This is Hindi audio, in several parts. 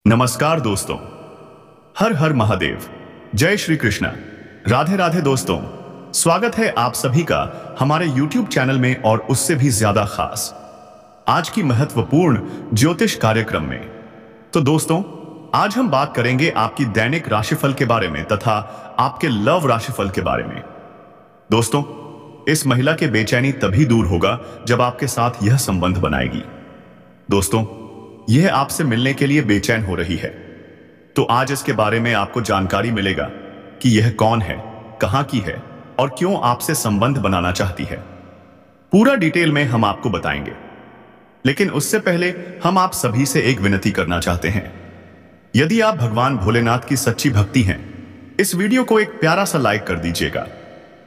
नमस्कार दोस्तों, हर हर महादेव, जय श्री कृष्णा, राधे राधे दोस्तों। स्वागत है आप सभी का हमारे YouTube चैनल में और उससे भी ज्यादा खास आज की महत्वपूर्ण ज्योतिष कार्यक्रम में। तो दोस्तों, आज हम बात करेंगे आपकी दैनिक राशिफल के बारे में तथा आपके लव राशिफल के बारे में। दोस्तों, इस महिला के बेचैनी तभी दूर होगा जब आपके साथ यह संबंध बनाएगी। दोस्तों, यह आपसे मिलने के लिए बेचैन हो रही है, तो आज इसके बारे में आपको जानकारी मिलेगा कि यह कौन है, कहां की है और क्यों आपसे संबंध बनाना चाहती है। पूरा डिटेल में हम आपको बताएंगे, लेकिन उससे पहले हम आप सभी से एक विनती करना चाहते हैं। यदि आप भगवान भोलेनाथ की सच्ची भक्ति हैं, इस वीडियो को एक प्यारा सा लाइक कर दीजिएगा,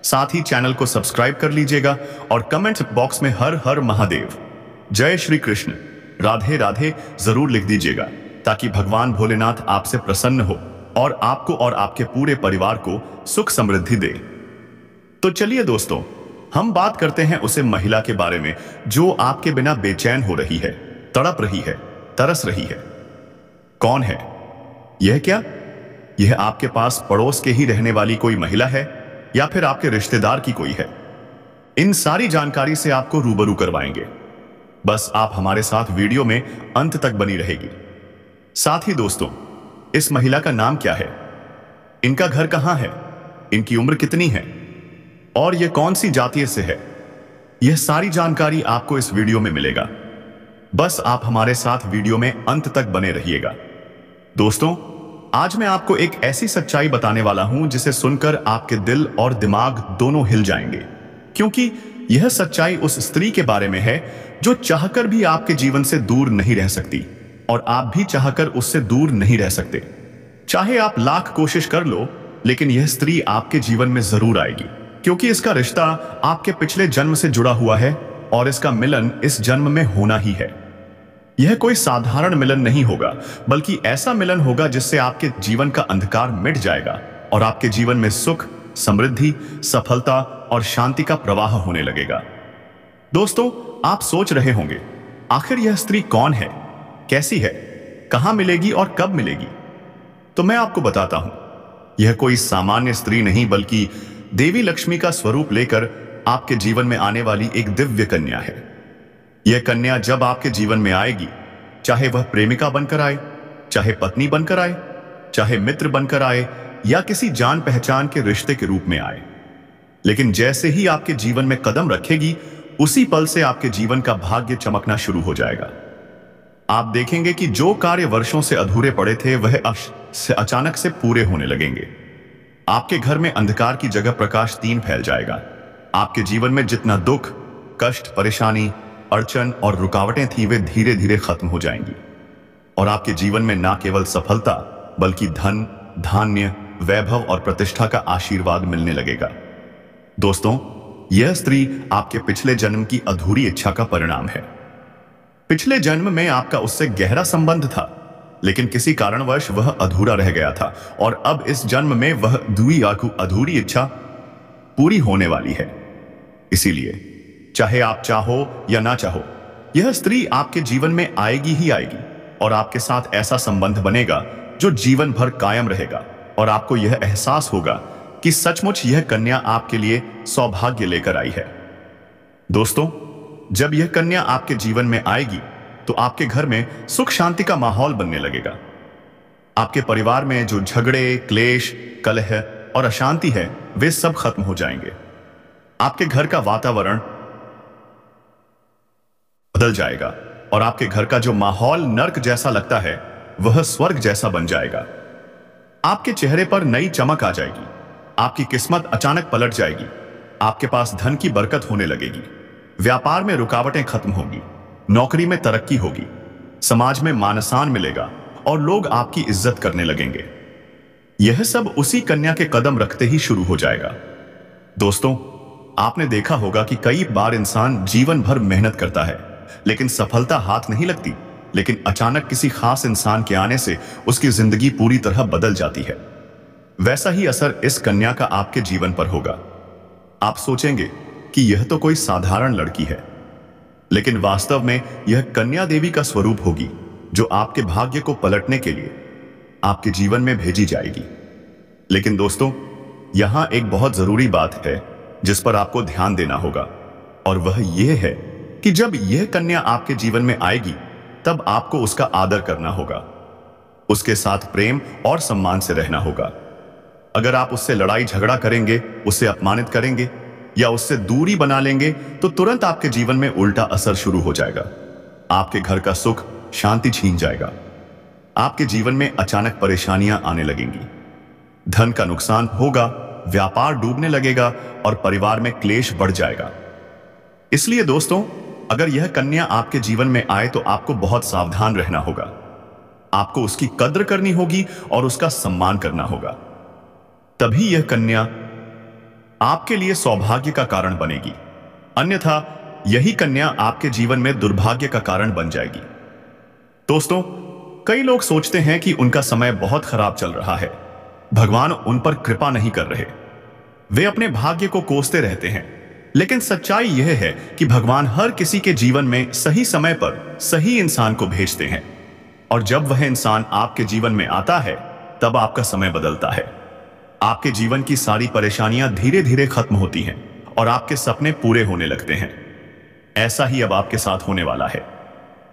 साथ ही चैनल को सब्सक्राइब कर लीजिएगा और कमेंट बॉक्स में हर हर महादेव, जय श्री कृष्ण, राधे राधे जरूर लिख दीजिएगा, ताकि भगवान भोलेनाथ आपसे प्रसन्न हो और आपको और आपके पूरे परिवार को सुख समृद्धि दे। तो चलिए दोस्तों, हम बात करते हैं उसे महिला के बारे में जो आपके बिना बेचैन हो रही है, तड़प रही है, तरस रही है। कौन है यह? क्या यह आपके पास पड़ोस के ही रहने वाली कोई महिला है या फिर आपके रिश्तेदार की कोई है? इन सारी जानकारी से आपको रूबरू करवाएंगे। बस आप हमारे साथ वीडियो में अंत तक बनी रहेगी। साथ ही दोस्तों, इस महिला का नाम क्या है, इनका घर कहां है, इनकी उम्र कितनी है और यह कौन सी जातीय से है, यह सारी जानकारी आपको इस वीडियो में मिलेगा। बस आप हमारे साथ वीडियो में अंत तक बने रहिएगा। दोस्तों, आज मैं आपको एक ऐसी सच्चाई बताने वाला हूं जिसे सुनकर आपके दिल और दिमाग दोनों हिल जाएंगे, क्योंकि यह सच्चाई उस स्त्री के बारे में है जो चाहकर भी आपके जीवन से दूर नहीं रह सकती और आप भी चाहकर उससे दूर नहीं रह सकते। चाहे आप लाख कोशिश कर लो, लेकिन यह स्त्री आपके जीवन में जरूर आएगी, क्योंकि इसका रिश्ता आपके पिछले जन्म से जुड़ा हुआ है और इसका मिलन इस जन्म में होना ही है। यह कोई साधारण मिलन नहीं होगा, बल्कि ऐसा मिलन होगा जिससे आपके जीवन का अंधकार मिट जाएगा और आपके जीवन में सुख, समृद्धि, सफलता और शांति का प्रवाह होने लगेगा। दोस्तों, आप सोच रहे होंगे, आखिर यह स्त्री कौन है, कैसी है, कहां मिलेगी और कब मिलेगी? तो मैं आपको बताता हूं, यह कोई सामान्य स्त्री नहीं, बल्कि देवी लक्ष्मी का स्वरूप लेकर आपके जीवन में आने वाली एक दिव्य कन्या है। यह कन्या जब आपके जीवन में आएगी, चाहे वह प्रेमिका बनकर आए, चाहे पत्नी बनकर आए, चाहे मित्र बनकर आए या किसी जान पहचान के रिश्ते के रूप में आए, लेकिन जैसे ही आपके जीवन में कदम रखेगी, उसी पल से आपके जीवन का भाग्य चमकना शुरू हो जाएगा। आप देखेंगे कि जो कार्य वर्षों से अधूरे पड़े थे, वह अचानक से पूरे होने लगेंगे। आपके घर में अंधकार की जगह प्रकाश तीन फैल जाएगा। आपके जीवन में जितना दुख, कष्ट, परेशानी, अड़चन और रुकावटें थी, वे धीरे धीरे खत्म हो जाएंगी और आपके जीवन में ना केवल सफलता, बल्कि धन, धान्य, वैभव और प्रतिष्ठा का आशीर्वाद मिलने लगेगा। दोस्तों, यह स्त्री आपके पिछले जन्म की अधूरी इच्छा का परिणाम है। पिछले जन्म में आपका उससे गहरा संबंध था, लेकिन किसी कारणवश वह अधूरा रह गया था और अब इस जन्म में वह अधूरी इच्छा पूरी होने वाली है। इसीलिए चाहे आप चाहो या ना चाहो, यह स्त्री आपके जीवन में आएगी ही आएगी और आपके साथ ऐसा संबंध बनेगा जो जीवन भर कायम रहेगा और आपको यह एहसास होगा कि सचमुच यह कन्या आपके लिए सौभाग्य लेकर आई है। दोस्तों, जब यह कन्या आपके जीवन में आएगी, तो आपके घर में सुख शांति का माहौल बनने लगेगा। आपके परिवार में जो झगड़े, क्लेश, कलह और अशांति है, वे सब खत्म हो जाएंगे। आपके घर का वातावरण बदल जाएगा और आपके घर का जो माहौल नर्क जैसा लगता है, वह स्वर्ग जैसा बन जाएगा। आपके चेहरे पर नई चमक आ जाएगी, आपकी किस्मत अचानक पलट जाएगी, आपके पास धन की बरकत होने लगेगी, व्यापार में रुकावटें खत्म होंगी, नौकरी में तरक्की होगी, समाज में मान सम्मान मिलेगा और लोग आपकी इज्जत करने लगेंगे। यह सब उसी कन्या के कदम रखते ही शुरू हो जाएगा। दोस्तों, आपने देखा होगा कि कई बार इंसान जीवन भर मेहनत करता है, लेकिन सफलता हाथ नहीं लगती, लेकिन अचानक किसी खास इंसान के आने से उसकी जिंदगी पूरी तरह बदल जाती है। वैसा ही असर इस कन्या का आपके जीवन पर होगा। आप सोचेंगे कि यह तो कोई साधारण लड़की है, लेकिन वास्तव में यह कन्या देवी का स्वरूप होगी, जो आपके भाग्य को पलटने के लिए आपके जीवन में भेजी जाएगी। लेकिन दोस्तों, यहां एक बहुत जरूरी बात है जिस पर आपको ध्यान देना होगा, और वह यह है कि जब यह कन्या आपके जीवन में आएगी तब आपको उसका आदर करना होगा, उसके साथ प्रेम और सम्मान से रहना होगा। अगर आप उससे लड़ाई झगड़ा करेंगे, उसे अपमानित करेंगे या उससे दूरी बना लेंगे तो तुरंत आपके जीवन में उल्टा असर शुरू हो जाएगा। आपके घर का सुख शांति छीन जाएगा। आपके जीवन में अचानक परेशानियां आने लगेंगी, धन का नुकसान होगा, व्यापार डूबने लगेगा और परिवार में क्लेश बढ़ जाएगा। इसलिए दोस्तों, अगर यह कन्या आपके जीवन में आए तो आपको बहुत सावधान रहना होगा। आपको उसकी कद्र करनी होगी और उसका सम्मान करना होगा। तभी यह कन्या आपके लिए सौभाग्य का कारण बनेगी, अन्यथा यही कन्या आपके जीवन में दुर्भाग्य का कारण बन जाएगी। दोस्तों, कई लोग सोचते हैं कि उनका समय बहुत खराब चल रहा है, भगवान उन पर कृपा नहीं कर रहे, वे अपने भाग्य को कोसते रहते हैं। लेकिन सच्चाई यह है कि भगवान हर किसी के जीवन में सही समय पर सही इंसान को भेजते हैं, और जब वह इंसान आपके जीवन में आता है तब आपका समय बदलता है। आपके जीवन की सारी परेशानियां धीरे धीरे खत्म होती हैं और आपके सपने पूरे होने लगते हैं। ऐसा ही अब आपके साथ होने वाला है।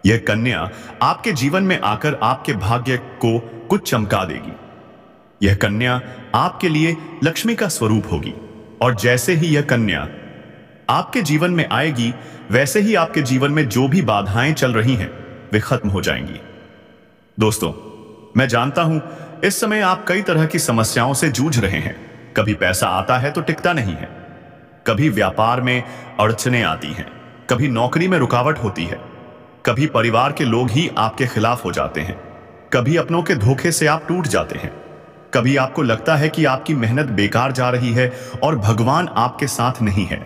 यह कन्या आपके जीवन में आकर आपके भाग्य को कुछ चमका देगी। यह कन्या आपके लिए लक्ष्मी का स्वरूप होगी, और जैसे ही यह कन्या आपके जीवन में आएगी वैसे ही आपके जीवन में जो भी बाधाएं चल रही हैं वे खत्म हो जाएंगी। दोस्तों, मैं जानता हूं इस समय आप कई तरह की समस्याओं से जूझ रहे हैं। कभी पैसा आता है तो टिकता नहीं है, कभी व्यापार में अड़चनें आती हैं, कभी नौकरी में रुकावट होती है, कभी परिवार के लोग ही आपके खिलाफ हो जाते हैं, कभी अपनों के धोखे से आप टूट जाते हैं, कभी आपको लगता है कि आपकी मेहनत बेकार जा रही है और भगवान आपके साथ नहीं है।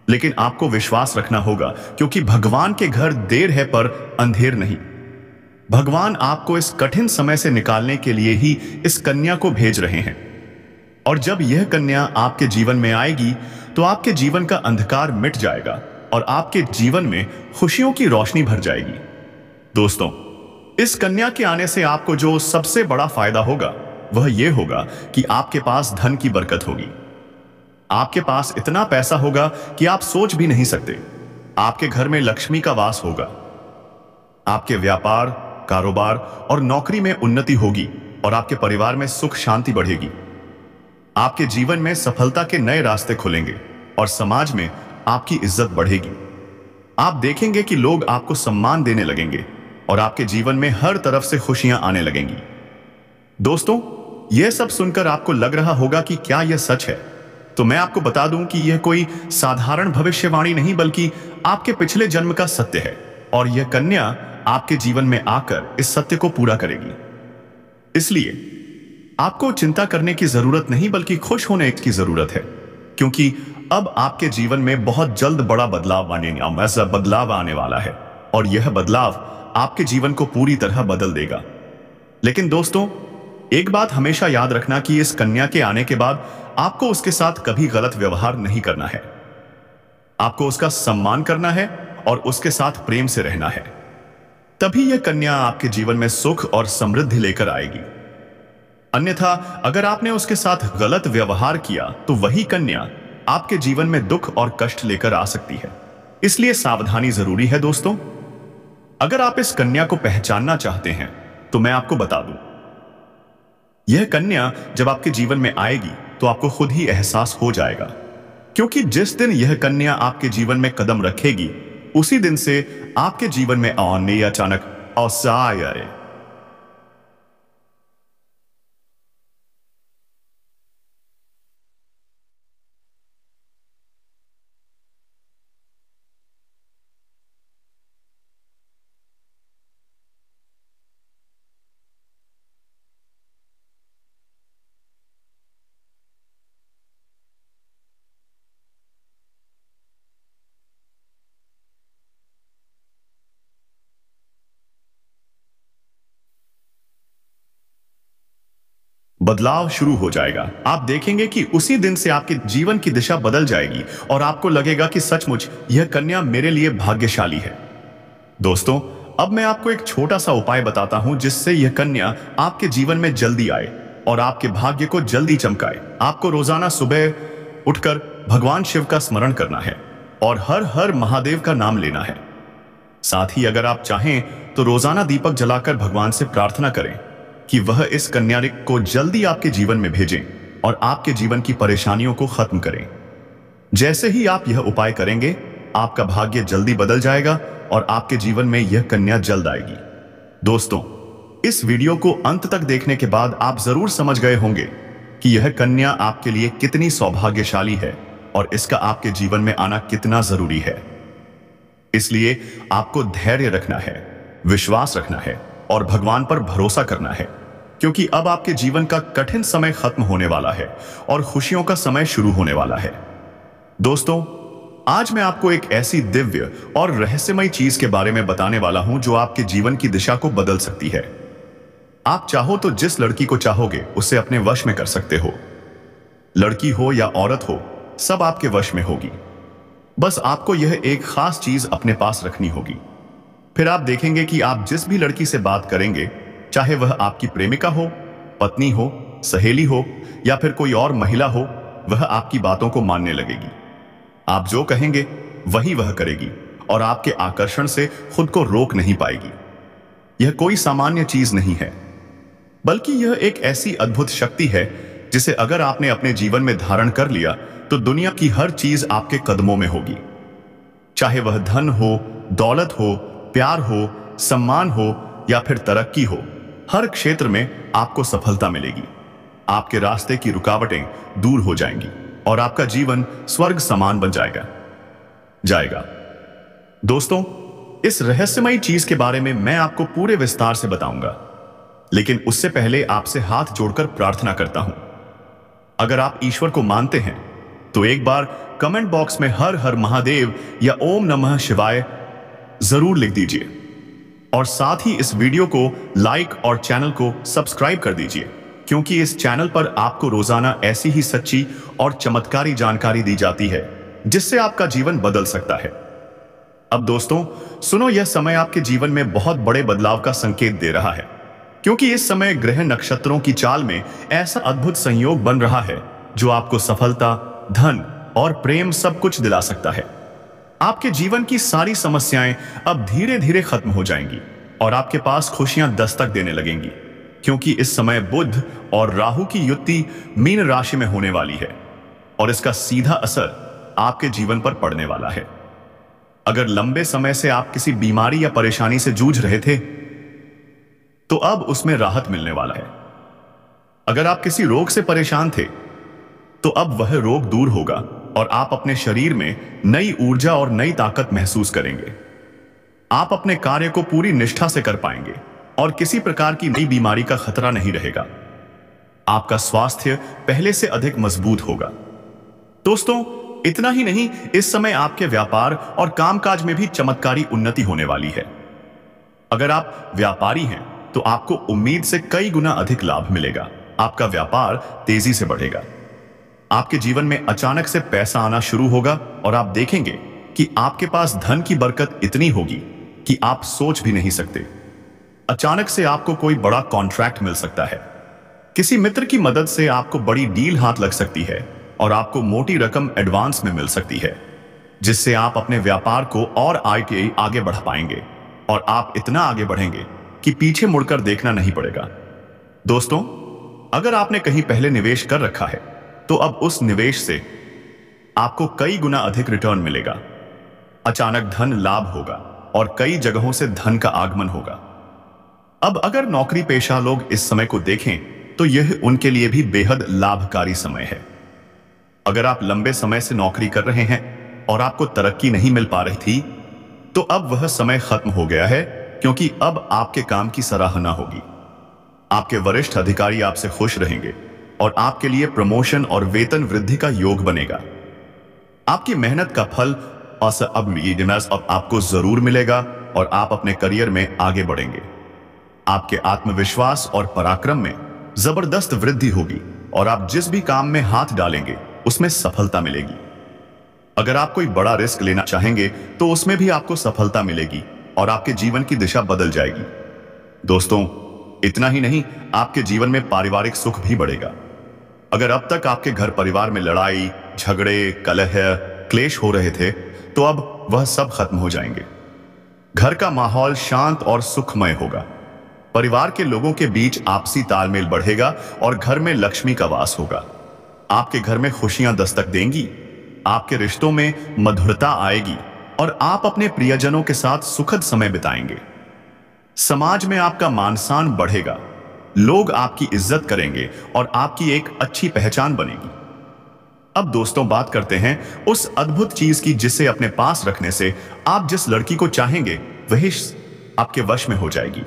लेकिन आपको विश्वास रखना होगा, क्योंकि भगवान के घर देर है पर अंधेर नहीं। भगवान आपको इस कठिन समय से निकालने के लिए ही इस कन्या को भेज रहे हैं, और जब यह कन्या आपके जीवन में आएगी तो आपके जीवन का अंधकार मिट जाएगा और आपके जीवन में खुशियों की रोशनी भर जाएगी। दोस्तों, इस कन्या के आने से आपको जो सबसे बड़ा फायदा होगा वह यह होगा कि आपके पास धन की बरकत होगी। आपके पास इतना पैसा होगा कि आप सोच भी नहीं सकते। आपके घर में लक्ष्मी का वास होगा। आपके व्यापार, कारोबार और नौकरी में उन्नति होगी और आपके परिवार में सुख शांति बढ़ेगी। आपके जीवन में सफलता के नए रास्ते खुलेंगे और समाज में आपकी इज्जत बढ़ेगी। आप देखेंगे कि लोग आपको सम्मान देने लगेंगे और आपके जीवन में हर तरफ से खुशियां आने लगेंगी। दोस्तों, यह सब सुनकर आपको लग रहा होगा कि क्या यह सच है? तो मैं आपको बता दूं कि यह कोई साधारण भविष्यवाणी नहीं, बल्कि आपके पिछले जन्म का सत्य है, और यह कन्या आपके जीवन में आकर इस सत्य को पूरा करेगी। इसलिए आपको चिंता करने की जरूरत नहीं, बल्कि खुश होने की जरूरत है, क्योंकि अब आपके जीवन में बहुत जल्द बड़ा बदलाव आने वाला है, और यह बदलाव आपके जीवन को पूरी तरह बदल देगा। लेकिन दोस्तों, एक बात हमेशा याद रखना कि इस कन्या के आने के बाद आपको उसके साथ कभी गलत व्यवहार नहीं करना है। आपको उसका सम्मान करना है और उसके साथ प्रेम से रहना है। तभी यह कन्या आपके जीवन में सुख और समृद्धि लेकर आएगी। अन्यथा अगर आपने उसके साथ गलत व्यवहार किया तो वही कन्या आपके जीवन में दुख और कष्ट लेकर आ सकती है। इसलिए सावधानी जरूरी है। दोस्तों, अगर आप इस कन्या को पहचानना चाहते हैं तो मैं आपको बता दूं, यह कन्या जब आपके जीवन में आएगी तो आपको खुद ही एहसास हो जाएगा, क्योंकि जिस दिन यह कन्या आपके जीवन में कदम रखेगी उसी दिन से आपके जीवन में आने अचानक अवसर बदलाव शुरू हो जाएगा। आप देखेंगे कि उसी दिन से आपके जीवन की दिशा बदल जाएगी और आपको लगेगा कि सचमुच यह कन्या मेरे लिए भाग्यशाली है। दोस्तों, अब मैं आपको एक छोटा सा उपाय बताता हूं जिससे यह कन्या आपके जीवन में जल्दी आए और आपके भाग्य को जल्दी चमकाए। आपको रोजाना सुबह उठकर भगवान शिव का स्मरण करना है और हर हर महादेव का नाम लेना है। साथ ही अगर आप चाहें तो रोजाना दीपक जलाकर भगवान से प्रार्थना करें कि वह इस कन्या को जल्दी आपके जीवन में भेजें और आपके जीवन की परेशानियों को खत्म करें। जैसे ही आप यह उपाय करेंगे, आपका भाग्य जल्दी बदल जाएगा और आपके जीवन में यह कन्या जल्द आएगी। दोस्तों, इस वीडियो को अंत तक देखने के बाद आप जरूर समझ गए होंगे कि यह कन्या आपके लिए कितनी सौभाग्यशाली है और इसका आपके जीवन में आना कितना जरूरी है। इसलिए आपको धैर्य रखना है, विश्वास रखना है और भगवान पर भरोसा करना है, क्योंकि अब आपके जीवन का कठिन समय खत्म होने वाला है और खुशियों का समय शुरू होने वाला है। दोस्तों, आज मैं आपको एक ऐसी दिव्य और रहस्यमय चीज के बारे में बताने वाला हूं जो आपके जीवन की दिशा को बदल सकती है। आप चाहो तो जिस लड़की को चाहोगे उसे अपने वश में कर सकते हो। लड़की हो या औरत हो, सब आपके वश में होगी। बस आपको यह एक खास चीज अपने पास रखनी होगी। फिर आप देखेंगे कि आप जिस भी लड़की से बात करेंगे, चाहे वह आपकी प्रेमिका हो, पत्नी हो, सहेली हो या फिर कोई और महिला हो, वह आपकी बातों को मानने लगेगी। आप जो कहेंगे वही वह करेगी और आपके आकर्षण से खुद को रोक नहीं पाएगी। यह कोई सामान्य चीज नहीं है, बल्कि यह एक ऐसी अद्भुत शक्ति है जिसे अगर आपने अपने जीवन में धारण कर लिया तो दुनिया की हर चीज आपके कदमों में होगी। चाहे वह धन हो, दौलत हो, प्यार हो, सम्मान हो या फिर तरक्की हो, हर क्षेत्र में आपको सफलता मिलेगी। आपके रास्ते की रुकावटें दूर हो जाएंगी और आपका जीवन स्वर्ग समान बन जाएगा। दोस्तों, इस रहस्यमयी चीज के बारे में मैं आपको पूरे विस्तार से बताऊंगा, लेकिन उससे पहले आपसे हाथ जोड़कर प्रार्थना करता हूं। अगर आप ईश्वर को मानते हैं तो एक बार कमेंट बॉक्स में हर हर महादेव या ओम नमः शिवाय जरूर लिख दीजिए और साथ ही इस वीडियो को लाइक और चैनल को सब्सक्राइब कर दीजिए, क्योंकि इस चैनल पर आपको रोजाना ऐसी ही सच्ची और चमत्कारी जानकारी दी जाती है जिससे आपका जीवन बदल सकता है। अब दोस्तों सुनो, यह समय आपके जीवन में बहुत बड़े बदलाव का संकेत दे रहा है, क्योंकि इस समय ग्रह नक्षत्रों की चाल में ऐसा अद्भुत संयोग बन रहा है जो आपको सफलता, धन और प्रेम सब कुछ दिला सकता है। आपके जीवन की सारी समस्याएं अब धीरे धीरे खत्म हो जाएंगी और आपके पास खुशियां दस्तक देने लगेंगी, क्योंकि इस समय बुध और राहु की युति मीन राशि में होने वाली है और इसका सीधा असर आपके जीवन पर पड़ने वाला है। अगर लंबे समय से आप किसी बीमारी या परेशानी से जूझ रहे थे तो अब उसमें राहत मिलने वाला है। अगर आप किसी रोग से परेशान थे तो अब वह रोग दूर होगा और आप अपने शरीर में नई ऊर्जा और नई ताकत महसूस करेंगे। आप अपने कार्य को पूरी निष्ठा से कर पाएंगे और किसी प्रकार की नई बीमारी का खतरा नहीं रहेगा। आपका स्वास्थ्य पहले से अधिक मजबूत होगा। दोस्तों, इतना ही नहीं, इस समय आपके व्यापार और कामकाज में भी चमत्कारी उन्नति होने वाली है। अगर आप व्यापारी हैं तो आपको उम्मीद से कई गुना अधिक लाभ मिलेगा। आपका व्यापार तेजी से बढ़ेगा। आपके जीवन में अचानक से पैसा आना शुरू होगा और आप देखेंगे कि आपके पास धन की बरकत इतनी होगी कि आप सोच भी नहीं सकते। अचानक से आपको कोई बड़ा कॉन्ट्रैक्ट मिल सकता है। किसी मित्र की मदद से आपको बड़ी डील हाथ लग सकती है और आपको मोटी रकम एडवांस में मिल सकती है, जिससे आप अपने व्यापार को और आगे बढ़ा पाएंगे और आप इतना आगे बढ़ेंगे कि पीछे मुड़कर देखना नहीं पड़ेगा। दोस्तों, अगर आपने कहीं पहले निवेश कर रखा है तो अब उस निवेश से आपको कई गुना अधिक रिटर्न मिलेगा। अचानक धन लाभ होगा और कई जगहों से धन का आगमन होगा। अब अगर नौकरी पेशा लोग इस समय को देखें तो यह उनके लिए भी बेहद लाभकारी समय है। अगर आप लंबे समय से नौकरी कर रहे हैं और आपको तरक्की नहीं मिल पा रही थी तो अब वह समय खत्म हो गया है, क्योंकि अब आपके काम की सराहना होगी। आपके वरिष्ठ अधिकारी आपसे खुश रहेंगे और आपके लिए प्रमोशन और वेतन वृद्धि का योग बनेगा। आपकी मेहनत का फल अब आपको जरूर मिलेगा और आप अपने करियर में आगे बढ़ेंगे। आपके आत्मविश्वास और पराक्रम में जबरदस्त वृद्धि होगी और आप जिस भी काम में हाथ डालेंगे उसमें सफलता मिलेगी। अगर आप कोई बड़ा रिस्क लेना चाहेंगे तो उसमें भी आपको सफलता मिलेगी, और आपके जीवन की दिशा बदल जाएगी। दोस्तों, इतना ही नहीं, आपके जीवन में पारिवारिक सुख भी बढ़ेगा। अगर अब तक आपके घर परिवार में लड़ाई, झगड़े, कलह, क्लेश हो रहे थे, तो अब वह सब खत्म हो जाएंगे। घर का माहौल शांत और सुखमय होगा। परिवार के लोगों के बीच आपसी तालमेल बढ़ेगा और घर में लक्ष्मी का वास होगा। आपके घर में खुशियां दस्तक देंगी, आपके रिश्तों में मधुरता आएगी और आप अपने प्रियजनों के साथ सुखद समय बिताएंगे। समाज में आपका मान सम्मान बढ़ेगा, लोग आपकी इज्जत करेंगे और आपकी एक अच्छी पहचान बनेगी। अब दोस्तों, बात करते हैं उस अद्भुत चीज की जिसे अपने पास रखने से आप जिस लड़की को चाहेंगे वही आपके वश में हो जाएगी।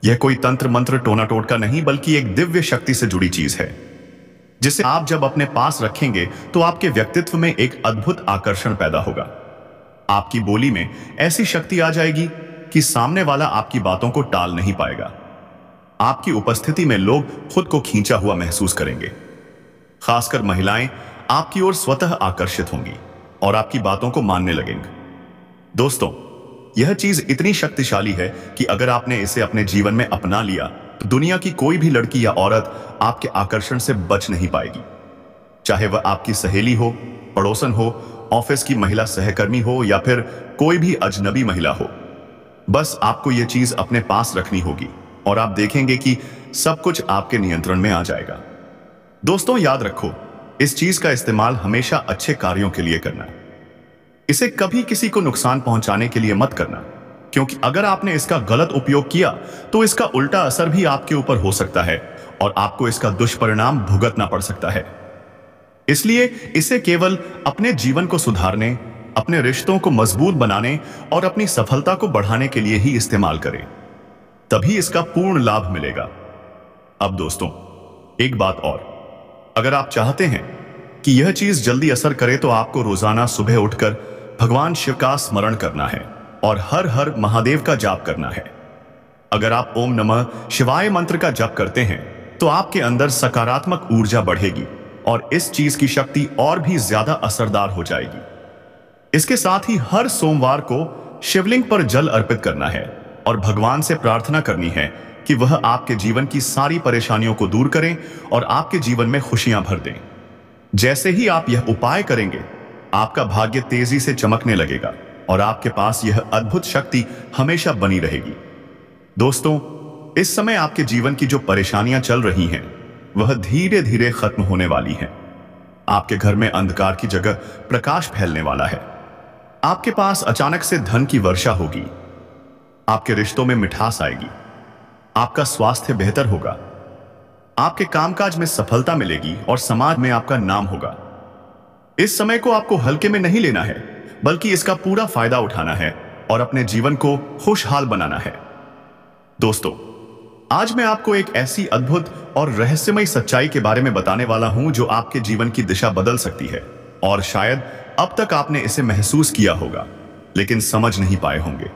यह कोई तंत्र मंत्र टोना टोटका नहीं, बल्कि एक दिव्य शक्ति से जुड़ी चीज है, जिसे आप जब अपने पास रखेंगे तो आपके व्यक्तित्व में एक अद्भुत आकर्षण पैदा होगा। आपकी बोली में ऐसी शक्ति आ जाएगी कि सामने वाला आपकी बातों को टाल नहीं पाएगा। आपकी उपस्थिति में लोग खुद को खींचा हुआ महसूस करेंगे। खासकर महिलाएं आपकी ओर स्वतः आकर्षित होंगी और आपकी बातों को मानने लगेंगे। दोस्तों, यह चीज इतनी शक्तिशाली है कि अगर आपने इसे अपने जीवन में अपना लिया तो दुनिया की कोई भी लड़की या औरत आपके आकर्षण से बच नहीं पाएगी। चाहे वह आपकी सहेली हो, पड़ोसन हो, ऑफिस की महिला सहकर्मी हो या फिर कोई भी अजनबी महिला हो। बस आपको यह चीज अपने पास रखनी होगी और आप देखेंगे कि सब कुछ आपके नियंत्रण में आ जाएगा। दोस्तों, याद रखो, इस चीज का इस्तेमाल हमेशा अच्छे कार्यों के लिए करना। इसे कभी किसी को नुकसान पहुंचाने के लिए मत करना, क्योंकि अगर आपने इसका गलत उपयोग किया तो इसका उल्टा असर भी आपके ऊपर हो सकता है और आपको इसका दुष्परिणाम भुगतना पड़ सकता है। इसलिए इसे केवल अपने जीवन को सुधारने, अपने रिश्तों को मजबूत बनाने और अपनी सफलता को बढ़ाने के लिए ही इस्तेमाल करें, तभी इसका पूर्ण लाभ मिलेगा। अब दोस्तों, एक बात और, अगर आप चाहते हैं कि यह चीज जल्दी असर करे तो आपको रोजाना सुबह उठकर भगवान शिव का स्मरण करना है और हर हर महादेव का जाप करना है। अगर आप ओम नमः शिवाय मंत्र का जाप करते हैं तो आपके अंदर सकारात्मक ऊर्जा बढ़ेगी और इस चीज की शक्ति और भी ज्यादा असरदार हो जाएगी। इसके साथ ही हर सोमवार को शिवलिंग पर जल अर्पित करना है और भगवान से प्रार्थना करनी है कि वह आपके जीवन की सारी परेशानियों को दूर करें और आपके जीवन में खुशियां भर दें। जैसे ही आप यह उपाय करेंगे, आपका भाग्य तेजी से चमकने लगेगा और आपके पास यह अद्भुत शक्ति हमेशा बनी रहेगी। दोस्तों, इस समय आपके जीवन की जो परेशानियां चल रही हैं, वह धीरे धीरे खत्म होने वाली हैं। आपके घर में अंधकार की जगह प्रकाश फैलने वाला है। आपके पास अचानक से धन की वर्षा होगी। आपके रिश्तों में मिठास आएगी। आपका स्वास्थ्य बेहतर होगा। आपके कामकाज में सफलता मिलेगी और समाज में आपका नाम होगा। इस समय को आपको हल्के में नहीं लेना है, बल्कि इसका पूरा फायदा उठाना है और अपने जीवन को खुशहाल बनाना है। दोस्तों, आज मैं आपको एक ऐसी अद्भुत और रहस्यमय सच्चाई के बारे में बताने वाला हूं जो आपके जीवन की दिशा बदल सकती है और शायद अब तक आपने इसे महसूस किया होगा, लेकिन समझ नहीं पाए होंगे,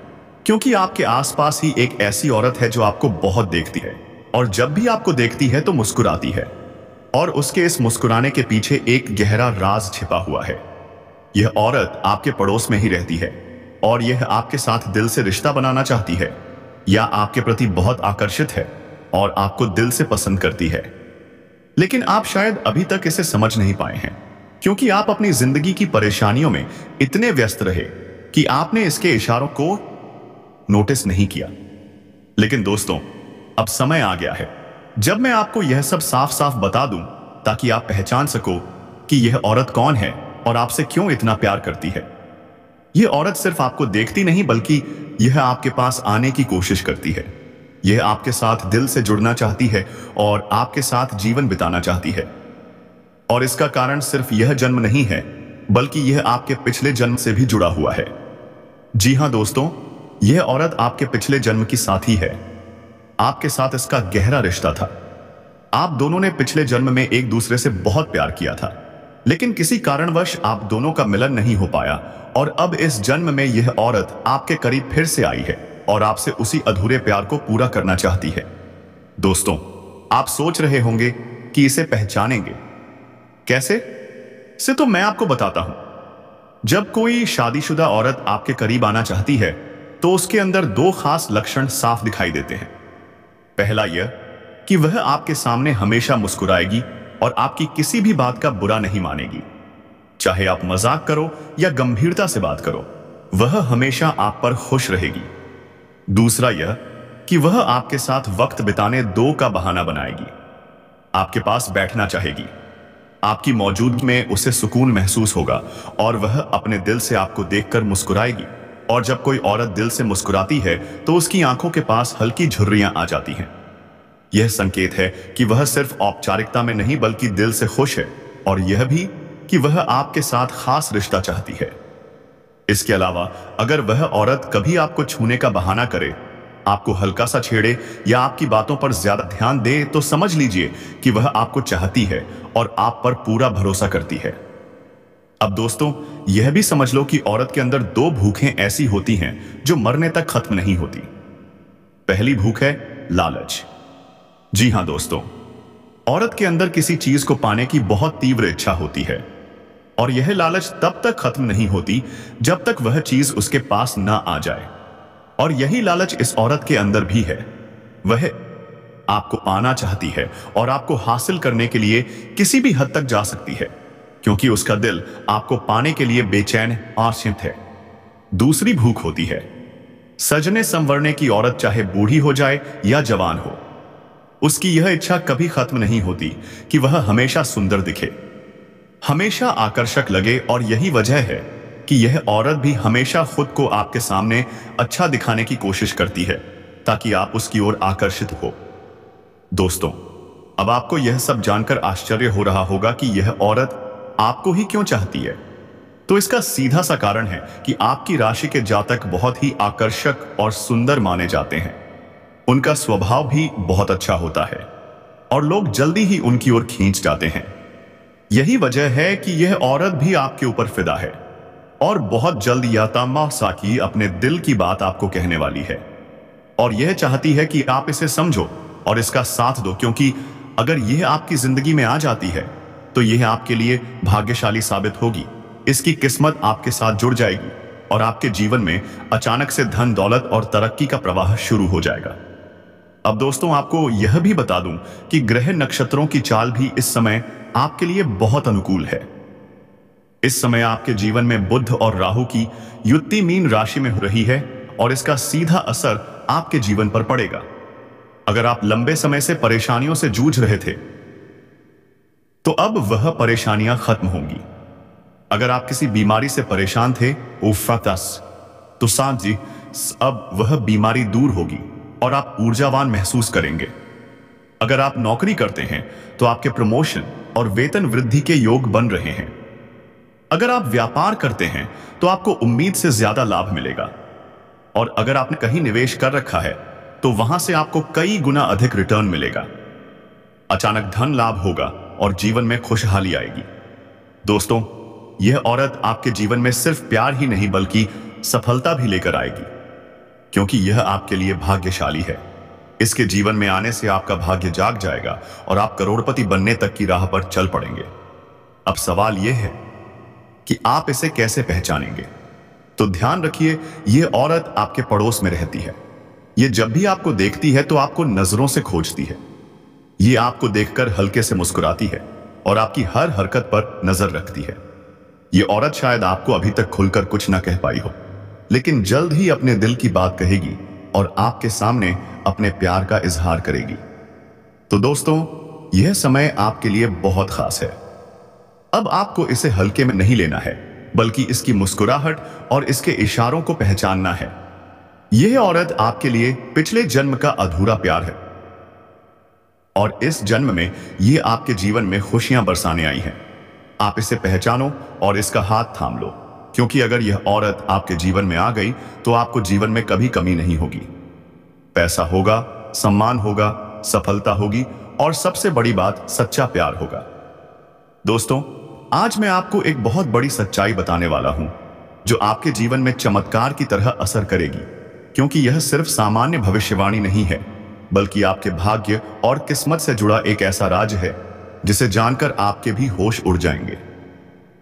क्योंकि आपके आसपास ही एक ऐसी औरत है जो आपको बहुत देखती है और जब भी आपको देखती है तो मुस्कुराती है और उसके इस मुस्कुराने के पीछे एक गहरा राज छिपा हुआ है। यह औरत आपके पड़ोस में ही रहती है और यह आपके साथ दिल से रिश्ता बनाना चाहती है या आपके प्रति बहुत आकर्षित है और आपको दिल से पसंद करती है, लेकिन आप शायद अभी तक इसे समझ नहीं पाए हैं, क्योंकि आप अपनी जिंदगी की परेशानियों में इतने व्यस्त रहे कि आपने इसके इशारों को नोटिस नहीं किया। लेकिन दोस्तों, अब समय आ गया है जब मैं आपको यह सब साफ साफ बता दूं, ताकि आप पहचान सको कि यह औरत कौन है और आपसे क्यों इतना प्यार करती है। यह औरत सिर्फ आपको देखती नहीं, बल्कि यह आपके पास आने की कोशिश करती है। यह आपके साथ दिल से जुड़ना चाहती है और आपके साथ जीवन बिताना चाहती है। और इसका कारण सिर्फ यह जन्म नहीं है, बल्कि यह आपके पिछले जन्म से भी जुड़ा हुआ है। जी हां दोस्तों, यह औरत आपके पिछले जन्म की साथी है। आपके साथ इसका गहरा रिश्ता था। आप दोनों ने पिछले जन्म में एक दूसरे से बहुत प्यार किया था, लेकिन किसी कारणवश आप दोनों का मिलन नहीं हो पाया और अब इस जन्म में यह औरत आपके करीब फिर से आई है और आपसे उसी अधूरे प्यार को पूरा करना चाहती है। दोस्तों, आप सोच रहे होंगे कि इसे पहचानेंगे कैसे? इसे तो मैं आपको बताता हूं। जब कोई शादीशुदा औरत आपके करीब आना चाहती है तो उसके अंदर दो खास लक्षण साफ दिखाई देते हैं। पहला यह कि वह आपके सामने हमेशा मुस्कुराएगी और आपकी किसी भी बात का बुरा नहीं मानेगी। चाहे आप मजाक करो या गंभीरता से बात करो, वह हमेशा आप पर खुश रहेगी। दूसरा यह कि वह आपके साथ वक्त बिताने दो का बहाना बनाएगी। आपके पास बैठना चाहेगी, आपकी मौजूदगी में उसे सुकून महसूस होगा और वह अपने दिल से आपको देखकर मुस्कुराएगी। और जब कोई औरत दिल से मुस्कुराती है तो उसकी आंखों के पास हल्की झुर्रियां आ जाती हैं। यह संकेत है कि वह सिर्फ औपचारिकता में नहीं बल्कि दिल से खुश है, और यह भी कि वह आपके साथ खास रिश्ता चाहती है। इसके अलावा अगर वह औरत कभी आपको छूने का बहाना करे, आपको हल्का सा छेड़े या आपकी बातों पर ज्यादा ध्यान दे, तो समझ लीजिए कि वह आपको चाहती है और आप पर पूरा भरोसा करती है। अब दोस्तों, यह भी समझ लो कि औरत के अंदर दो भूखें ऐसी होती हैं जो मरने तक खत्म नहीं होती। पहली भूख है लालच। जी हां दोस्तों, औरत के अंदर किसी चीज को पाने की बहुत तीव्र इच्छा होती है, और यह लालच तब तक खत्म नहीं होती जब तक वह चीज उसके पास ना आ जाए। और यही लालच इस औरत के अंदर भी है। वह आपको पाना चाहती है और आपको हासिल करने के लिए किसी भी हद तक जा सकती है, क्योंकि उसका दिल आपको पाने के लिए बेचैन और चिंतित है। दूसरी भूख होती है सजने संवरने की। औरत चाहे बूढ़ी हो जाए या जवान हो, उसकी यह इच्छा कभी खत्म नहीं होती कि वह हमेशा सुंदर दिखे, हमेशा आकर्षक लगे। और यही वजह है कि यह औरत भी हमेशा खुद को आपके सामने अच्छा दिखाने की कोशिश करती है, ताकि आप उसकी ओर आकर्षित हो। दोस्तों, अब आपको यह सब जानकर आश्चर्य हो रहा होगा कि यह औरत आपको ही क्यों चाहती है। तो इसका सीधा सा कारण है कि आपकी राशि के जातक बहुत ही आकर्षक और सुंदर माने जाते हैं। उनका स्वभाव भी बहुत अच्छा होता है और लोग जल्दी ही उनकी ओर खींच जाते हैं। यही वजह है कि यह औरत भी आपके ऊपर फिदा है और बहुत जल्द या तमाशा की अपने दिल की बात आपको कहने वाली है, और यह चाहती है कि आप इसे समझो और इसका साथ दो, क्योंकि अगर यह आपकी जिंदगी में आ जाती है तो यह आपके लिए भाग्यशाली साबित होगी। इसकी किस्मत आपके साथ जुड़ जाएगी और आपके जीवन में अचानक से धन दौलत और तरक्की का प्रवाह शुरू हो जाएगा। अब दोस्तों, आपको यह भी बता दूं कि ग्रह नक्षत्रों की चाल भी इस समय आपके लिए बहुत अनुकूल है। इस समय आपके जीवन में बुध और राहु की युति मीन राशि में हो रही है, और इसका सीधा असर आपके जीवन पर पड़ेगा। अगर आप लंबे समय से परेशानियों से जूझ रहे थे, तो अब वह परेशानियां खत्म होंगी। अगर आप किसी बीमारी से परेशान थे, तो साथ जी अब वह बीमारी दूर होगी और आप ऊर्जावान महसूस करेंगे। अगर आप नौकरी करते हैं तो आपके प्रमोशन और वेतन वृद्धि के योग बन रहे हैं। अगर आप व्यापार करते हैं तो आपको उम्मीद से ज्यादा लाभ मिलेगा, और अगर आपने कहीं निवेश कर रखा है तो वहां से आपको कई गुना अधिक रिटर्न मिलेगा। अचानक धन लाभ होगा और जीवन में खुशहाली आएगी। दोस्तों, यह औरत आपके जीवन में सिर्फ प्यार ही नहीं बल्कि सफलता भी लेकर आएगी, क्योंकि यह आपके लिए भाग्यशाली है। इसके जीवन में आने से आपका भाग्य जाग जाएगा और आप करोड़पति बनने तक की राह पर चल पड़ेंगे। अब सवाल यह है कि आप इसे कैसे पहचानेंगे। तो ध्यान रखिए, यह औरत आपके पड़ोस में रहती है। यह जब भी आपको देखती है तो आपको नजरों से खोजती है। यह आपको देखकर हल्के से मुस्कुराती है और आपकी हर हरकत पर नजर रखती है। यह औरत शायद आपको अभी तक खुलकर कुछ ना कह पाई हो, लेकिन जल्द ही अपने दिल की बात कहेगी और आपके सामने अपने प्यार का इजहार करेगी। तो दोस्तों, यह समय आपके लिए बहुत खास है। अब आपको इसे हल्के में नहीं लेना है, बल्कि इसकी मुस्कुराहट और इसके इशारों को पहचानना है। यह औरत आपके लिए पिछले जन्म का अधूरा प्यार है, और इस जन्म में यह आपके जीवन में खुशियां बरसाने आई है। आप इसे पहचानो और इसका हाथ थाम लो, क्योंकि अगर यह औरत आपके जीवन में आ गई तो आपको जीवन में कभी कमी नहीं होगी। पैसा होगा, सम्मान होगा, सफलता होगी, और सबसे बड़ी बात, सच्चा प्यार होगा। दोस्तों, आज मैं आपको एक बहुत बड़ी सच्चाई बताने वाला हूं, जो आपके जीवन में चमत्कार की तरह असर करेगी, क्योंकि यह सिर्फ सामान्य भविष्यवाणी नहीं है, बल्कि आपके भाग्य और किस्मत से जुड़ा एक ऐसा राज है जिसे जानकर आपके भी होश उड़ जाएंगे।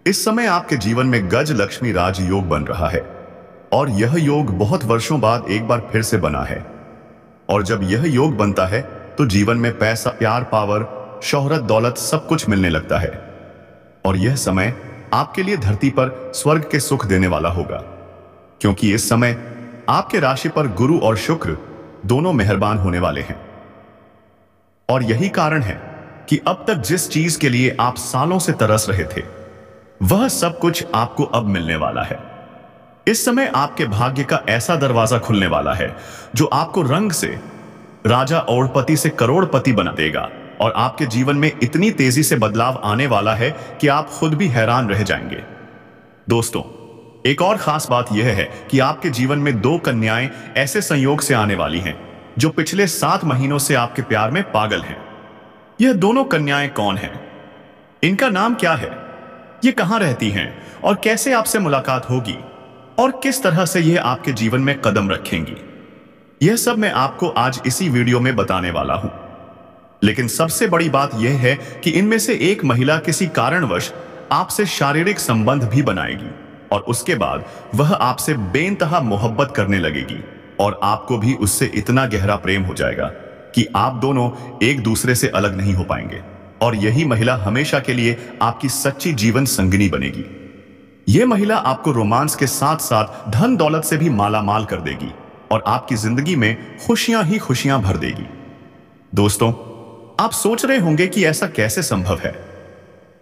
इस समय आपके जीवन में गज लक्ष्मी राज योग बन रहा है, और यह योग बहुत वर्षों बाद एक बार फिर से बना है। और जब यह योग बनता है तो जीवन में पैसा, प्यार, पावर, शोहरत, दौलत सब कुछ मिलने लगता है। और यह समय आपके लिए धरती पर स्वर्ग के सुख देने वाला होगा, क्योंकि इस समय आपके राशि पर गुरु और शुक्र दोनों मेहरबान होने वाले हैं। और यही कारण है कि अब तक जिस चीज के लिए आप सालों से तरस रहे थे, वह सब कुछ आपको अब मिलने वाला है। इस समय आपके भाग्य का ऐसा दरवाजा खुलने वाला है जो आपको रंग से राजा औरपति से करोड़पति बना देगा। और आपके जीवन में इतनी तेजी से बदलाव आने वाला है कि आप खुद भी हैरान रह जाएंगे। दोस्तों, एक और खास बात यह है कि आपके जीवन में 2 कन्याएं ऐसे संयोग से आने वाली हैं जो पिछले 7 महीनों से आपके प्यार में पागल हैं। यह दोनों कन्याएं कौन हैं? इनका नाम क्या है? ये कहां रहती हैं और कैसे आपसे मुलाकात होगी और किस तरह से यह आपके जीवन में कदम रखेंगी? यह सब मैं आपको आज इसी वीडियो में बताने वाला हूं। लेकिन सबसे बड़ी बात यह है कि इनमें से एक महिला किसी कारणवश आपसे शारीरिक संबंध भी बनाएगी और उसके बाद वह आपसे बेइंतहा मोहब्बत करने लगेगी और आपको भी उससे इतना गहरा प्रेम हो जाएगा कि आप दोनों एक दूसरे से अलग नहीं हो पाएंगे। और यही महिला हमेशा के लिए आपकी सच्ची जीवन संगिनी बनेगी। यह महिला आपको रोमांस के साथ साथ धन दौलत से भी माला माल कर देगी और आपकी जिंदगी में खुशियां ही खुशियां भर देगी। दोस्तों, आप सोच रहे होंगे कि ऐसा कैसे संभव है?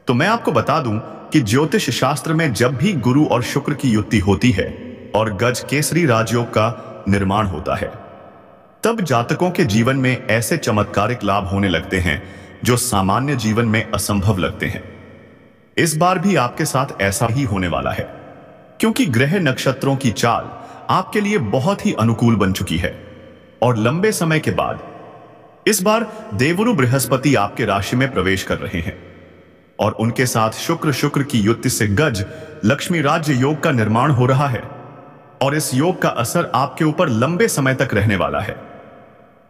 तो मैं आपको बता दूं कि ज्योतिष शास्त्र में जब भी गुरु और शुक्र की युति होती है और गज केसरी राजयोग का निर्माण होता है, तब जातकों के जीवन में ऐसे चमत्कारिक लाभ होने लगते हैं जो सामान्य जीवन में असंभव लगते हैं। इस बार भी आपके साथ ऐसा ही होने वाला है, क्योंकि ग्रह नक्षत्रों की चाल आपके लिए बहुत ही अनुकूल बन चुकी है। और लंबे समय के बाद इस बार देवगुरु बृहस्पति आपके राशि में प्रवेश कर रहे हैं और उनके साथ शुक्र की युति से गज लक्ष्मी राज्य योग का निर्माण हो रहा है। और इस योग का असर आपके ऊपर लंबे समय तक रहने वाला है।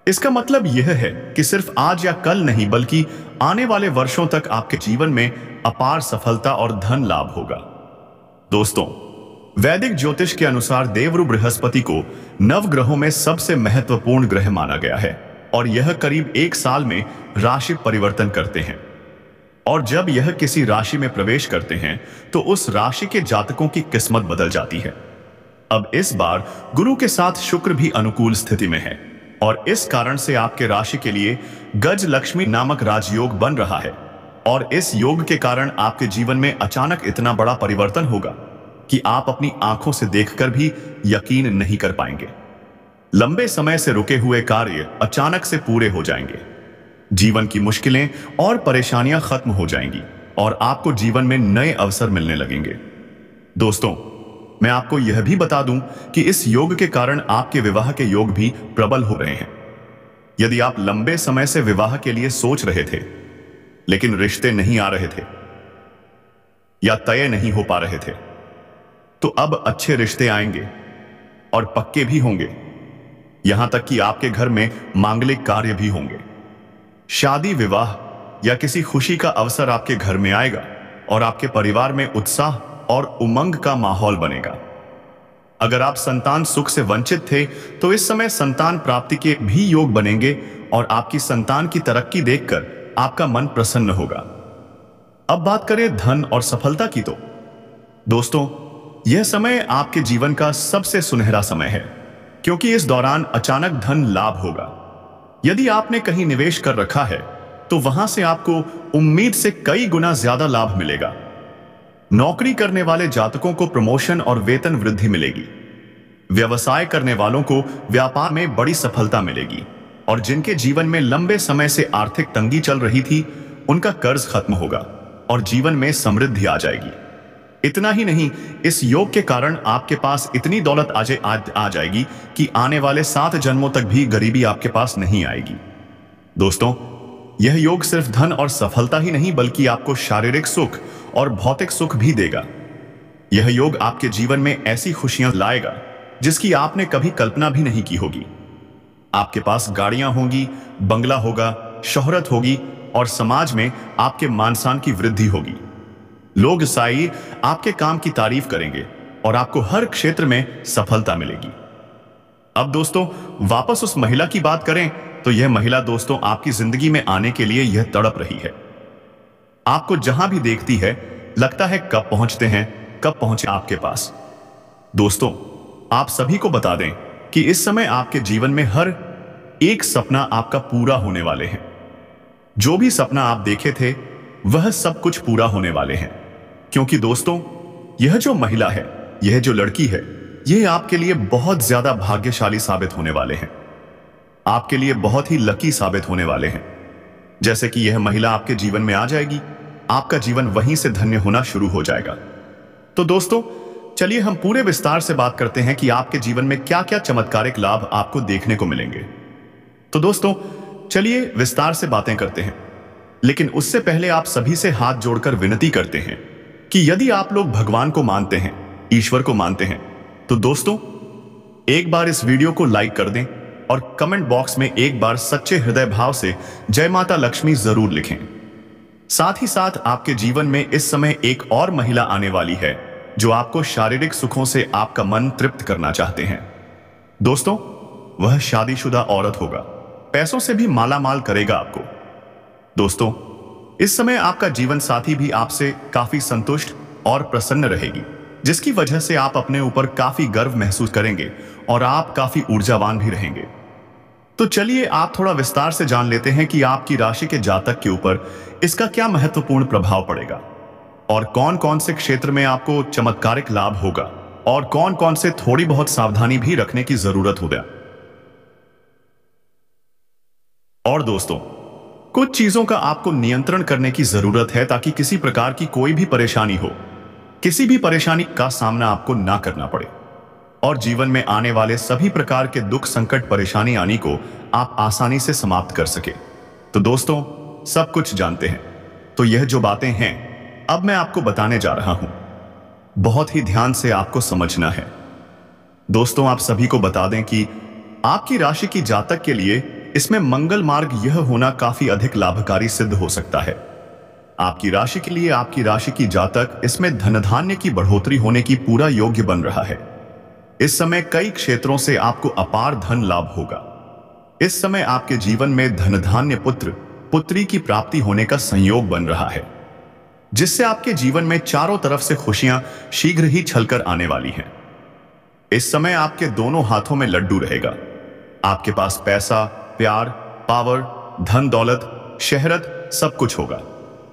इसका मतलब यह है कि सिर्फ आज या कल नहीं, बल्कि आने वाले वर्षों तक आपके जीवन में अपार सफलता और धन लाभ होगा। दोस्तों, वैदिक ज्योतिष के अनुसार देवगुरु बृहस्पति को नवग्रहों में सबसे महत्वपूर्ण ग्रह माना गया है और यह करीब 1 साल में राशि परिवर्तन करते हैं। और जब यह किसी राशि में प्रवेश करते हैं तो उस राशि के जातकों की किस्मत बदल जाती है। अब इस बार गुरु के साथ शुक्र भी अनुकूल स्थिति में है और इस कारण से आपके राशि के लिए गज लक्ष्मी नामक राजयोग बन रहा है। और इस योग के कारण आपके जीवन में अचानक इतना बड़ा परिवर्तन होगा कि आप अपनी आंखों से देखकर भी यकीन नहीं कर पाएंगे। लंबे समय से रुके हुए कार्य अचानक से पूरे हो जाएंगे, जीवन की मुश्किलें और परेशानियां खत्म हो जाएंगी और आपको जीवन में नए अवसर मिलने लगेंगे। दोस्तों, मैं आपको यह भी बता दूं कि इस योग के कारण आपके विवाह के योग भी प्रबल हो रहे हैं। यदि आप लंबे समय से विवाह के लिए सोच रहे थे लेकिन रिश्ते नहीं आ रहे थे या तय नहीं हो पा रहे थे, तो अब अच्छे रिश्ते आएंगे और पक्के भी होंगे। यहां तक कि आपके घर में मांगलिक कार्य भी होंगे। शादी, विवाह या किसी खुशी का अवसर आपके घर में आएगा और आपके परिवार में उत्साह और उमंग का माहौल बनेगा। अगर आप संतान सुख से वंचित थे तो इस समय संतान प्राप्ति के भी योग बनेंगे और आपकी संतान की तरक्की देखकर आपका मन प्रसन्न होगा। अब बात करें धन और सफलता की, तो दोस्तों, यह समय आपके जीवन का सबसे सुनहरा समय है, क्योंकि इस दौरान अचानक धन लाभ होगा। यदि आपने कहीं निवेश कर रखा है तो वहां से आपको उम्मीद से कई गुना ज्यादा लाभ मिलेगा। नौकरी करने वाले जातकों को प्रमोशन और वेतन वृद्धि मिलेगी। व्यवसाय करने वालों को व्यापार में बड़ी सफलता मिलेगी और जिनके जीवन में लंबे समय से आर्थिक तंगी चल रही थी, उनका कर्ज खत्म होगा और जीवन में समृद्धि आ जाएगी। इतना ही नहीं, इस योग के कारण आपके पास इतनी दौलत आ जाएगी कि आने वाले 7 जन्मों तक भी गरीबी आपके पास नहीं आएगी। दोस्तों, यह योग सिर्फ धन और सफलता ही नहीं, बल्कि आपको शारीरिक सुख और भौतिक सुख भी देगा। यह योग आपके जीवन में ऐसी खुशियां लाएगा जिसकी आपने कभी कल्पना भी नहीं की होगी। आपके पास गाड़ियां होंगी, बंगला होगा, शोहरत होगी और समाज में आपके मान सम्मान की वृद्धि होगी। लोग साई आपके काम की तारीफ करेंगे और आपको हर क्षेत्र में सफलता मिलेगी। अब दोस्तों वापस उस महिला की बात करें तो यह महिला दोस्तों आपकी जिंदगी में आने के लिए यह तड़प रही है। आपको जहां भी देखती है लगता है कब पहुंचते हैं, कब पहुंचे आपके पास। दोस्तों आप सभी को बता दें कि इस समय आपके जीवन में हर एक सपना आपका पूरा होने वाले हैं। जो भी सपना आप देखे थे वह सब कुछ पूरा होने वाले हैं, क्योंकि दोस्तों यह जो महिला है, यह जो लड़की है, यह आपके लिए बहुत ज्यादा भाग्यशाली साबित होने वाले हैं, आपके लिए बहुत ही लकी साबित होने वाले हैं। जैसे कि यह महिला आपके जीवन में आ जाएगी, आपका जीवन वहीं से धन्य होना शुरू हो जाएगा। तो दोस्तों चलिए हम पूरे विस्तार से बात करते हैं कि आपके जीवन में क्या क्या चमत्कारिक लाभ आपको देखने को मिलेंगे। तो दोस्तों चलिए विस्तार से बातें करते हैं, लेकिन उससे पहले आप सभी से हाथ जोड़कर विनती करते हैं कि यदि आप लोग भगवान को मानते हैं, ईश्वर को मानते हैं, तो दोस्तों एक बार इस वीडियो को लाइक कर दें और कमेंट बॉक्स में एक बार सच्चे हृदय भाव से जय माता लक्ष्मी जरूर लिखें। साथ ही साथ आपके जीवन में इस समय एक और महिला आने वाली है जो आपको शारीरिक सुखों से आपका मन तृप्त करना चाहते हैं। दोस्तों वह शादीशुदा औरत होगा, पैसों से भी मालामाल करेगा आपको। दोस्तों इस समय आपका जीवन साथी भी आपसे काफी संतुष्ट और प्रसन्न रहेगी, जिसकी वजह से आप अपने ऊपर काफी गर्व महसूस करेंगे और आप काफी ऊर्जावान भी रहेंगे। तो चलिए आप थोड़ा विस्तार से जान लेते हैं कि आपकी राशि के जातक के ऊपर इसका क्या महत्वपूर्ण प्रभाव पड़ेगा और कौन कौन से क्षेत्र में आपको चमत्कारिक लाभ होगा और कौन कौन से थोड़ी बहुत सावधानी भी रखने की जरूरत होगा। और दोस्तों कुछ चीजों का आपको नियंत्रण करने की जरूरत है ताकि किसी प्रकार की कोई भी परेशानी हो, किसी भी परेशानी का सामना आपको ना करना पड़े और जीवन में आने वाले सभी प्रकार के दुख, संकट, परेशानी आने को आप आसानी से समाप्त कर सके। तो दोस्तों सब कुछ जानते हैं, तो यह जो बातें हैं अब मैं आपको बताने जा रहा हूं, बहुत ही ध्यान से आपको समझना है। दोस्तों आप सभी को बता दें कि आपकी राशि की जातक के लिए इसमें मंगल मार्ग यह होना काफी अधिक लाभकारी सिद्ध हो सकता है। आपकी राशि के लिए आपकी राशि की जातक इसमें धन धान्य की बढ़ोतरी होने की पूरा योग्य बन रहा है। इस समय कई क्षेत्रों से आपको अपार धन लाभ होगा। इस समय आपके जीवन में धन धान्य, पुत्र पुत्री की प्राप्ति होने का संयोग बन रहा है, जिससे आपके जीवन में चारों तरफ से खुशियां शीघ्र ही छलकर आने वाली हैं। इस समय आपके दोनों हाथों में लड्डू रहेगा। आपके पास पैसा, प्यार, पावर, धन दौलत, शहरत सब कुछ होगा।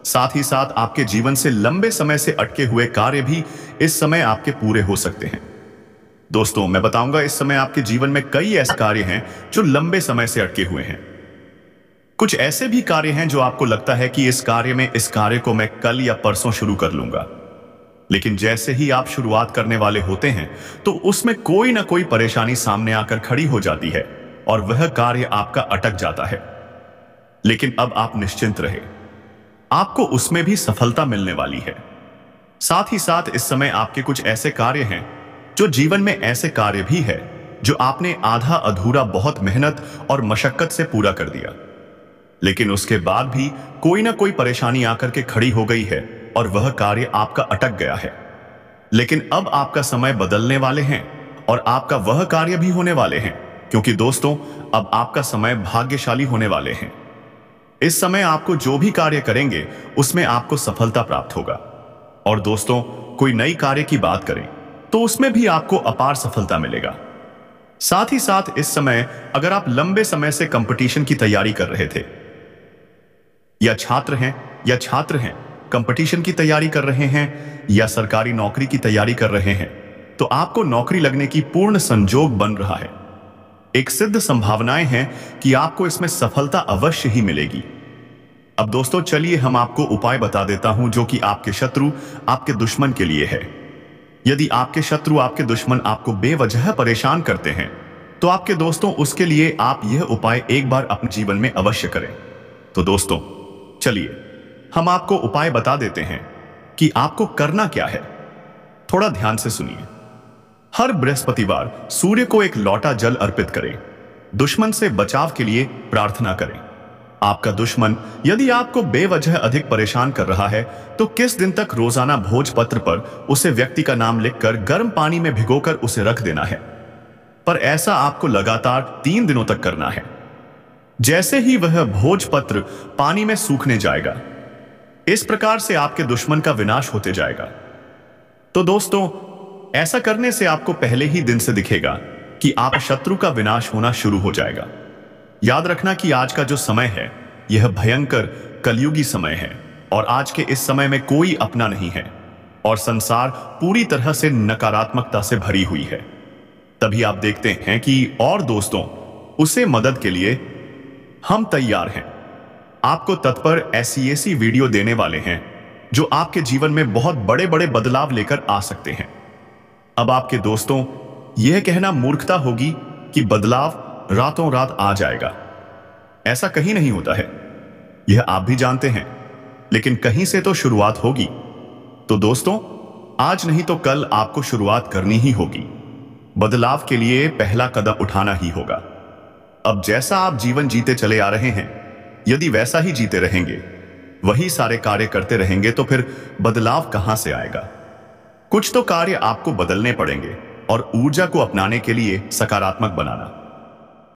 साथ ही साथ आपके जीवन से लंबे समय से अटके हुए कार्य भी इस समय आपके पूरे हो सकते हैं। दोस्तों मैं बताऊंगा इस समय आपके जीवन में कई ऐसे कार्य हैं जो लंबे समय से अटके हुए हैं। कुछ ऐसे भी कार्य हैं जो आपको लगता है कि इस कार्य को मैं कल या परसों शुरू कर लूंगा, लेकिन जैसे ही आप शुरुआत करने वाले होते हैं तो उसमें कोई ना कोई परेशानी सामने आकर खड़ी हो जाती है और वह कार्य आपका अटक जाता है। लेकिन अब आप निश्चिंत रहे, आपको उसमें भी सफलता मिलने वाली है। साथ ही साथ इस समय आपके कुछ ऐसे कार्य हैं जो जीवन में ऐसे कार्य भी है जो आपने आधा अधूरा बहुत मेहनत और मशक्कत से पूरा कर दिया, लेकिन उसके बाद भी कोई ना कोई परेशानी आकर के खड़ी हो गई है और वह कार्य आपका अटक गया है। लेकिन अब आपका समय बदलने वाले हैं और आपका वह कार्य भी होने वाले हैं, क्योंकि दोस्तों अब आपका समय भाग्यशाली होने वाले हैं। इस समय आपको जो भी कार्य करेंगे उसमें आपको सफलता प्राप्त होगा। और दोस्तों कोई नई कार्य की बात करें तो उसमें भी आपको अपार सफलता मिलेगा। साथ ही साथ इस समय अगर आप लंबे समय से कंपटीशन की तैयारी कर रहे थे या छात्र हैं कंपटीशन की तैयारी कर रहे हैं या सरकारी नौकरी की तैयारी कर रहे हैं, तो आपको नौकरी लगने की पूर्ण संजोग बन रहा है। एक सिद्ध संभावनाएं हैं कि आपको इसमें सफलता अवश्य ही मिलेगी। अब दोस्तों चलिए हम आपको उपाय बता देता हूं जो कि आपके शत्रु, आपके दुश्मन के लिए है। यदि आपके शत्रु, आपके दुश्मन आपको बेवजह परेशान करते हैं तो आपके दोस्तों उसके लिए आप यह उपाय एक बार अपने जीवन में अवश्य करें। तो दोस्तों चलिए हम आपको उपाय बता देते हैं कि आपको करना क्या है। थोड़ा ध्यान से सुनिए। हर बृहस्पतिवार सूर्य को एक लोटा जल अर्पित करें। दुश्मन से बचाव के लिए प्रार्थना करें। आपका दुश्मन यदि आपको बेवजह अधिक परेशान कर रहा है तो किस दिन तक रोजाना भोजपत्र पर उसे व्यक्ति का नाम लिखकर गर्म पानी में भिगोकर उसे रख देना है। पर ऐसा आपको लगातार 3 दिनों तक करना है। जैसे ही वह भोजपत्र पानी में सूखने जाएगा, इस प्रकार से आपके दुश्मन का विनाश होते जाएगा। तो दोस्तों, ऐसा करने से आपको पहले ही दिन से दिखेगा कि आप शत्रु का विनाश होना शुरू हो जाएगा। याद रखना कि आज का जो समय है यह भयंकर कलयुगी समय है और आज के इस समय में कोई अपना नहीं है और संसार पूरी तरह से नकारात्मकता से भरी हुई है। तभी आप देखते हैं कि और दोस्तों, उसे मदद के लिए हम तैयार हैं। आपको तत्पर ऐसी वीडियो देने वाले हैं जो आपके जीवन में बहुत बड़े बड़े बदलाव लेकर आ सकते हैं। अब आपके दोस्तों, यह कहना मूर्खता होगी कि बदलाव रातों रात आ जाएगा। ऐसा कहीं नहीं होता है, यह आप भी जानते हैं, लेकिन कहीं से तो शुरुआत होगी। तो दोस्तों, आज नहीं तो कल आपको शुरुआत करनी ही होगी। बदलाव के लिए पहला कदम उठाना ही होगा। अब जैसा आप जीवन जीते चले आ रहे हैं, यदि वैसा ही जीते रहेंगे, वही सारे कार्य करते रहेंगे, तो फिर बदलाव कहां से आएगा। कुछ तो कार्य आपको बदलने पड़ेंगे और ऊर्जा को अपनाने के लिए सकारात्मक बनाना।